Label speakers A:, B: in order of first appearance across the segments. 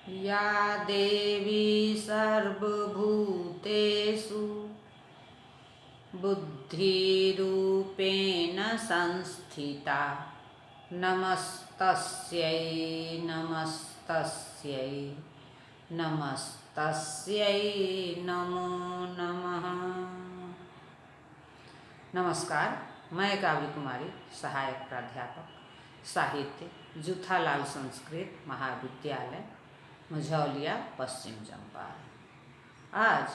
A: या देवी सर्वभूतेषु बुद्धिरूपेण संस्थिता नमस्तस्यै नमस्तस्यै नमस्तस्यै नमो नमः। नमस्कार, मैं काव्य कुमारी, सहायक प्राध्यापक साहित्य, जूथालाल संस्कृत महाविद्यालय, मझौलिया, पश्चिम चंपारण। आज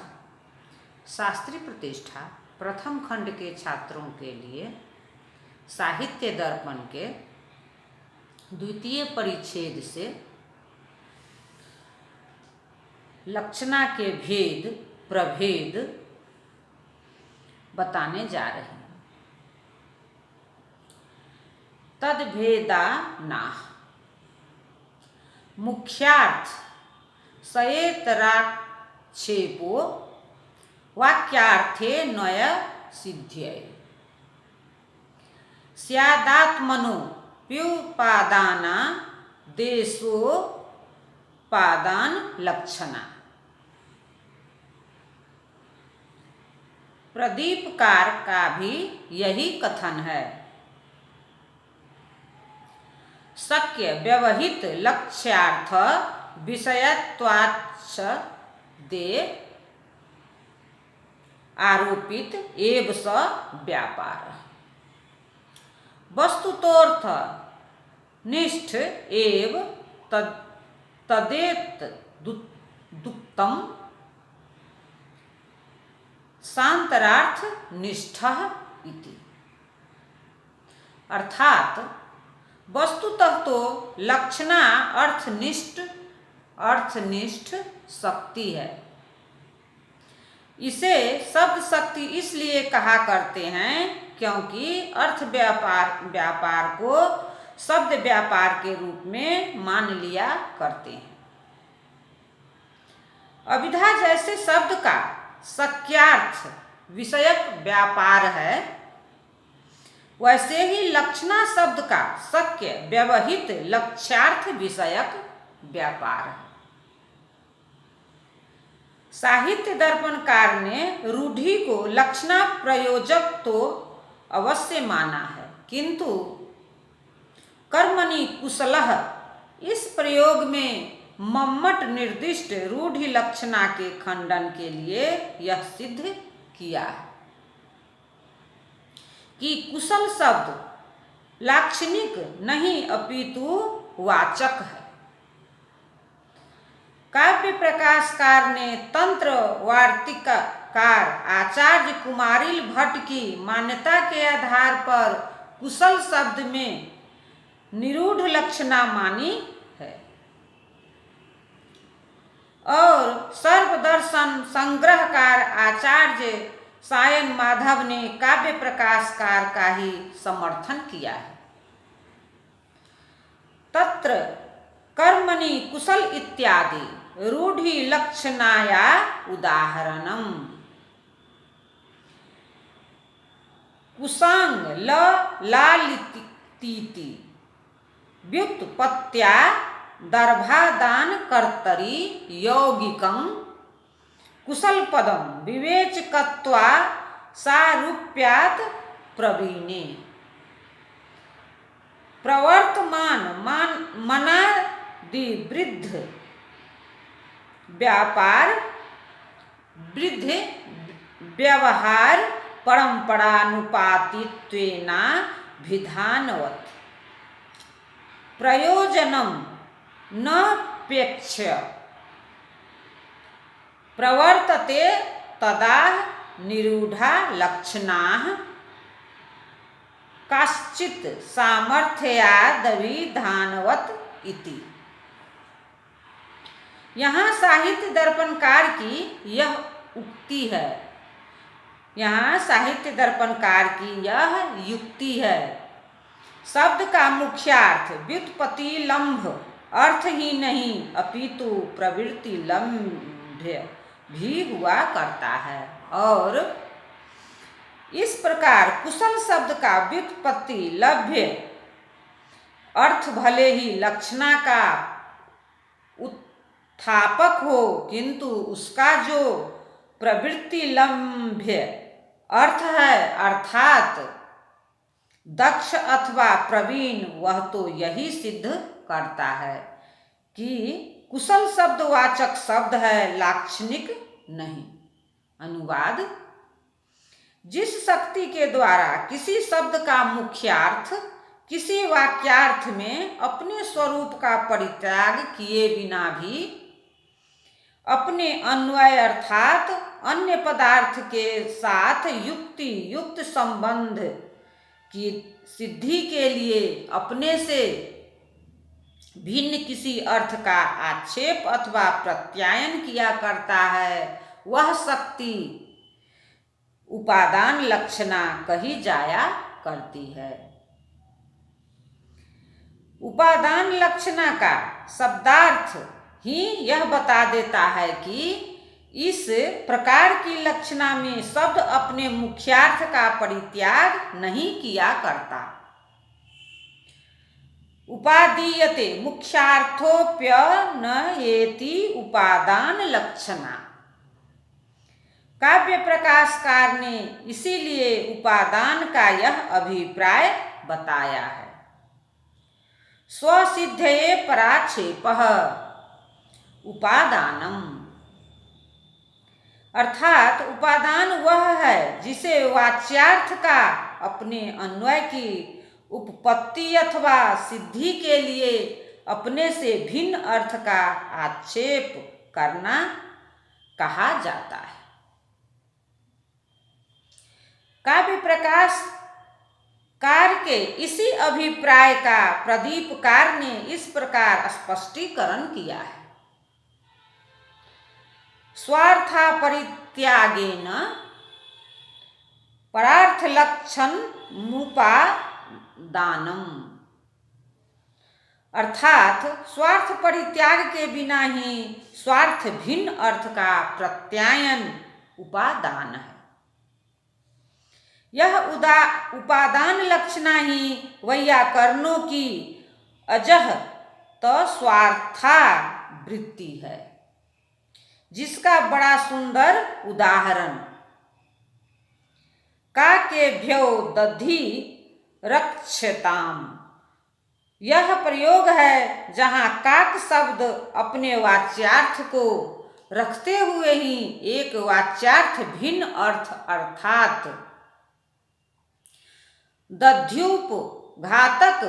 A: शास्त्री प्रतिष्ठा प्रथम खंड के छात्रों के लिए साहित्य दर्पण के द्वितीय परिच्छेद से लक्षणा के भेद प्रभेद बताने जा रहे हैं। तद्भेदा नाह मुख्यार्थ सयेतराक्षेपो वाक्यार्थे नय सिद्ध्यै स्यादात्मनो प्युपादाना देशोपादान लक्षणा। प्रदीपकार का भी यही कथन है। शक्य व्यवहित लक्ष्यार्थ विषयत्वाच्च दे आरोपित एव स व्यापार। वस्तुतोर्थ निष्ठ एव तदेत दुक्तम शांतरार्थ निष्ठः इति। अर्थात वस्तुतः तो लक्षणा अर्थनिष्ठ शक्ति है। इसे शब्द शक्ति इसलिए कहा करते हैं क्योंकि अर्थ व्यापार को शब्द व्यापार के रूप में मान लिया करते हैं। अभिधा जैसे शब्द का शक्यार्थ विषयक व्यापार है, वैसे ही लक्षणा शब्द का शक्य व्यवहित लक्ष्यार्थ विषयक व्यापार है। साहित्य दर्पणकार ने रूढ़ि को लक्षणा प्रयोजक तो अवश्य माना है, किंतु कर्मणि कुशलः इस प्रयोग में मम्मट निर्दिष्ट रूढ़ि लक्षणा के खंडन के लिए यह सिद्ध किया है कि कुशल शब्द लाक्षणिक नहीं अपितु वाचक है। काव्य प्रकाशकार ने तंत्र वार्तिककार आचार्य कुमारिल भट्ट की मान्यता के आधार पर कुशल शब्द में निरूढ़ लक्षणा मानी है और सर्वदर्शन संग्रहकार आचार्य सायन माधव ने काव्य प्रकाशकार का ही समर्थन किया है। तत्र कर्मणि कुशल इत्यादि रूढ़ि लक्षणाया उदाहरणम कुशांग लालितीति व्युत्पत्त्या दर्भादान कर्तरि यौगिकं कुशल पदम विवेचकत्वा सारूप्यात् प्रवीणे प्रवर्तमान मनादि वृद्ध व्यापार वृद्ध व्यवहार परंपरानुपातित्वेना विधानवत् प्रयोजनम नपेक्ष्य प्रवर्तते तदा निरूढ़ा लक्षणाः काश्चित् सामर्थ्यादविधानवत् इति। यहाँ साहित्य दर्पणकार की यह उक्ति है, यहाँ साहित्य दर्पणकार की यह युक्ति है। शब्द का मुख्यार्थ व्युत्पत्ति लंभ अर्थ ही नहीं अपितु प्रवृत्ति लंभ्य भी हुआ करता है और इस प्रकार कुशल शब्द का व्युत्पत्ति लभ्य अर्थ भले ही लक्षणा का स्थापक हो, किंतु उसका जो प्रवृत्ति लंभ्य अर्थ है अर्थात दक्ष अथवा प्रवीण, वह तो यही सिद्ध करता है कि कुशल शब्दवाचक शब्द है, लाक्षणिक नहीं। अनुवाद: जिस शक्ति के द्वारा किसी शब्द का मुख्यार्थ किसी वाक्यार्थ में अपने स्वरूप का परित्याग किए बिना भी अपने अन्वय अर्थात अन्य पदार्थ के साथ युक्ति युक्त संबंध की सिद्धि के लिए अपने से भिन्न किसी अर्थ का आक्षेप अथवा प्रत्यायन किया करता है, वह शक्ति उपादान लक्षणा कही जाया करती है। उपादान लक्षणा का शब्दार्थ ही यह बता देता है कि इस प्रकार की लक्षणा में शब्द अपने मुख्यार्थ का परित्याग नहीं किया करता। उपादीयते मुख्यार्थोप्यनयेति उपादान लक्षणा। काव्य प्रकाशकार ने इसीलिए उपादान का यह अभिप्राय बताया है। स्वसिद्धये पराक्षेपः उपादानम, अर्थात उपादान वह है जिसे वाच्यार्थ का अपने अन्वय की उपपत्ति अथवा सिद्धि के लिए अपने से भिन्न अर्थ का आक्षेप करना कहा जाता है। काव्य प्रकाश कार के इसी अभिप्राय का प्रदीपकार ने इस प्रकार स्पष्टीकरण किया है। स्वार्थापरित्यागेन परार्थ लक्षण मुपादानम, अर्थात स्वार्थ परित्याग के बिना ही स्वार्थ भिन्न अर्थ का प्रत्यायन उपादान है। यह उपादान लक्षणा ही वैयाकरणों की अजह तो स्वार्था वृत्ति है, जिसका बड़ा सुंदर उदाहरण काकेभ्यो दधि रक्षताम यह प्रयोग है, जहाँ काक शब्द अपने वाच्यार्थ को रखते हुए ही एक वाच्यार्थ भिन्न अर्थ अर्थात दध्युप घातक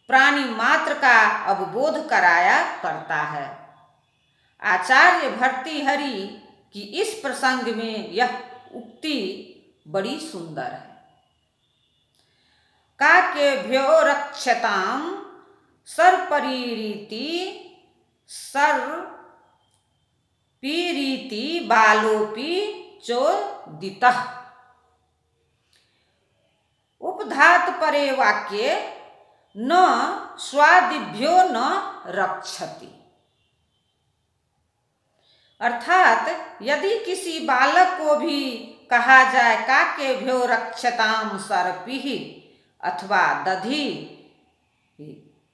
A: प्राणी मात्र का अवबोध कराया करता है। आचार्य भर्तृहरि की इस प्रसंग में यह उक्ति बड़ी सुंदर है। काकेभ्यो रक्षताम सर्परीति सर्पीरीति बालोपि चोदितः, उपधात परे वाक्ये न स्वादिभ्यो न रक्षति, अर्थात यदि किसी बालक को भी कहा जाए काकेभ्यो रक्षताम सर्पिः अथवा दधि,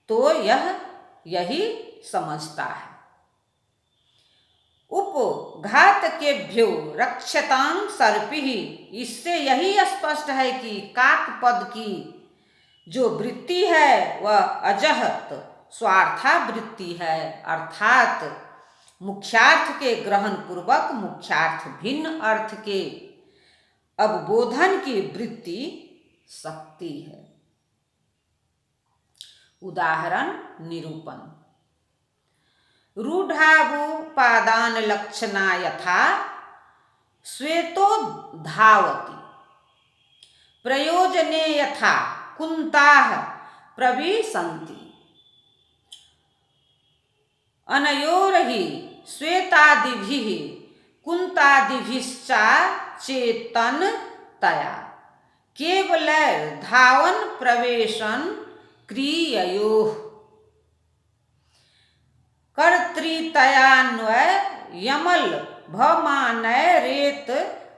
A: तो यह यही समझता है। उपघातकेभ्यो रक्षतां सर्पिः, इससे यही स्पष्ट है कि काक पद की जो वृत्ति है वह अजहत स्वार्था वृत्ति है, अर्थात मुख्यार्थ के ग्रहण पूर्वक मुख्यार्थ भिन्न अर्थ के अवबोधन की वृत्ति शक्ति है। उदाहरण निरूपण: रूढ़ावुपादान लक्षणा यथा श्वेतो धावति, प्रयोजने यथा कुन्ताः प्रविशन्ति, अनयोर्हि श्वेतादिभिः कुन्तादिभिश्च चेतनतया केवलैर्धावन प्रवेशन क्रिययोः कर्तृतयान्वय यमल भमानय रेत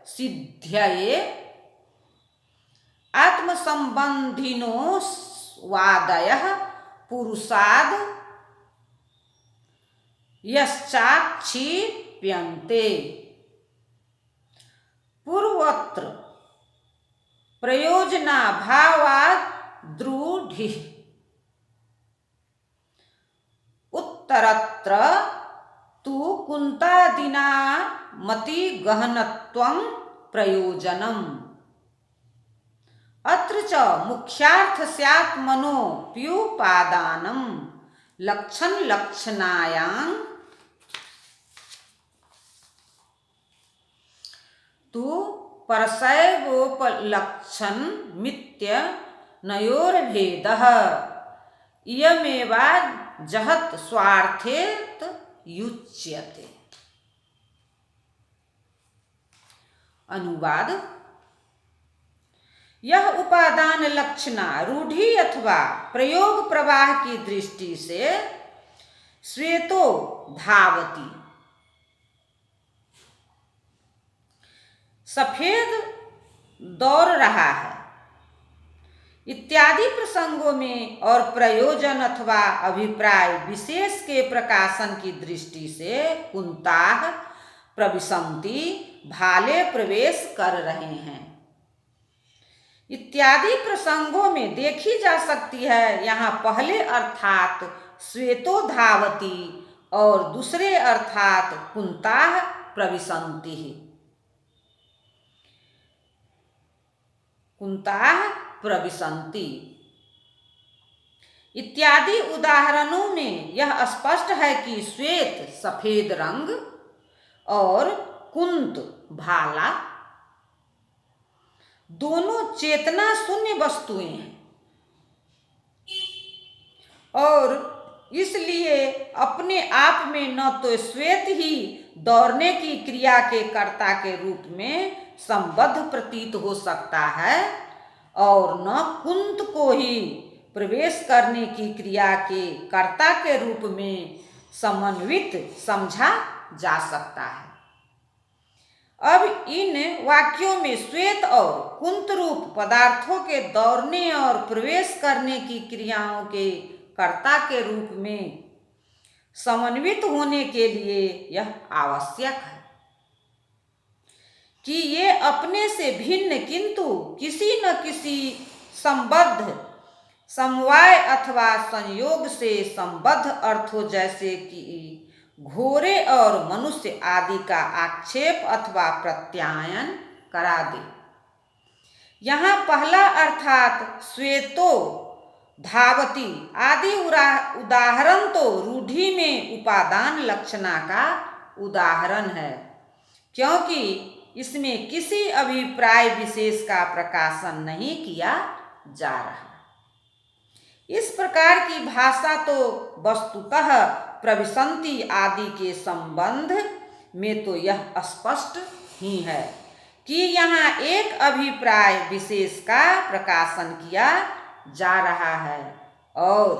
A: सिद्ध्यये आत्मसंबंधिनो वादयः पुरुषाद यश्चाक्षिप्यन्ते। पूर्वत्र प्रयोजनाभावात् द्रूढिः। उत्तरत्र तु कुन्तादिना मतिगहनत्वं प्रयोजनम्। अत्र च मुख्यार्थ स्यात् मनोऽप्युपादानं लक्षण लक्षणायां तु परसैवोपलक्षणमित्यनयोर्भेदः। इयमेवा जहत् स्वार्थेत युच्यते। अनुवाद: यह उपादान लक्षणा रूढ़ि अथवा प्रयोग प्रवाह की दृष्टि से श्वेतो धावति, सफेद दौड़ रहा है इत्यादि प्रसंगों में और प्रयोजन अथवा अभिप्राय विशेष के प्रकाशन की दृष्टि से कुंताः प्रविशन्ति, भाले प्रवेश कर रहे हैं इत्यादि प्रसंगों में देखी जा सकती है। यहाँ पहले अर्थात श्वेतो धावति और दूसरे अर्थात कुंताः प्रविशन्ति। कुंताः प्रविशन्ति इत्यादि उदाहरणों में यह स्पष्ट है कि श्वेत सफेद रंग और कुंत भाला दोनों चेतना शून्य वस्तुएं हैं और इसलिए अपने आप में न तो श्वेत ही दौड़ने की क्रिया के कर्ता के रूप में संबद्ध प्रतीत हो सकता है और न कुंत को ही प्रवेश करने की क्रिया के कर्ता के रूप में समन्वित समझा जा सकता है। अब इन वाक्यों में श्वेत और कुंत रूप पदार्थों के दौड़ने और प्रवेश करने की क्रियाओं के कर्ता के रूप में समन्वित होने के लिए यह आवश्यक है कि ये अपने से भिन्न किंतु किसी न किसी संबद्ध समवाय अथवा संयोग से संबद्ध अर्थों जैसे कि घोड़े और मनुष्य आदि का आक्षेप अथवा प्रत्यायन करा दे। यहाँ पहला अर्थात श्वेतो धावति आदि उदाहरण तो रूढ़ि में उपादान लक्षणा का उदाहरण है, क्योंकि इसमें किसी अभिप्राय विशेष का प्रकाशन नहीं किया जा रहा। इस प्रकार की भाषा तो वस्तुतः प्रविशन्ति आदि के संबंध में तो यह स्पष्ट ही है कि यहाँ एक अभिप्राय विशेष का प्रकाशन किया जा रहा है और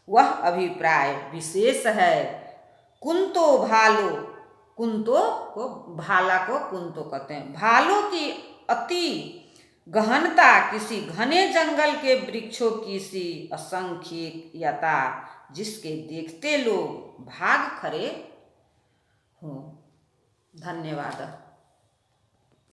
A: वह अभिप्राय विशेष है कुंतो भालो। कुंतो को भाला को कुंतो कहते हैं। भालों की अति गहनता किसी घने जंगल के वृक्षों की सी असंख्यता जिसके देखते लोग भाग खड़े हों। धन्यवाद।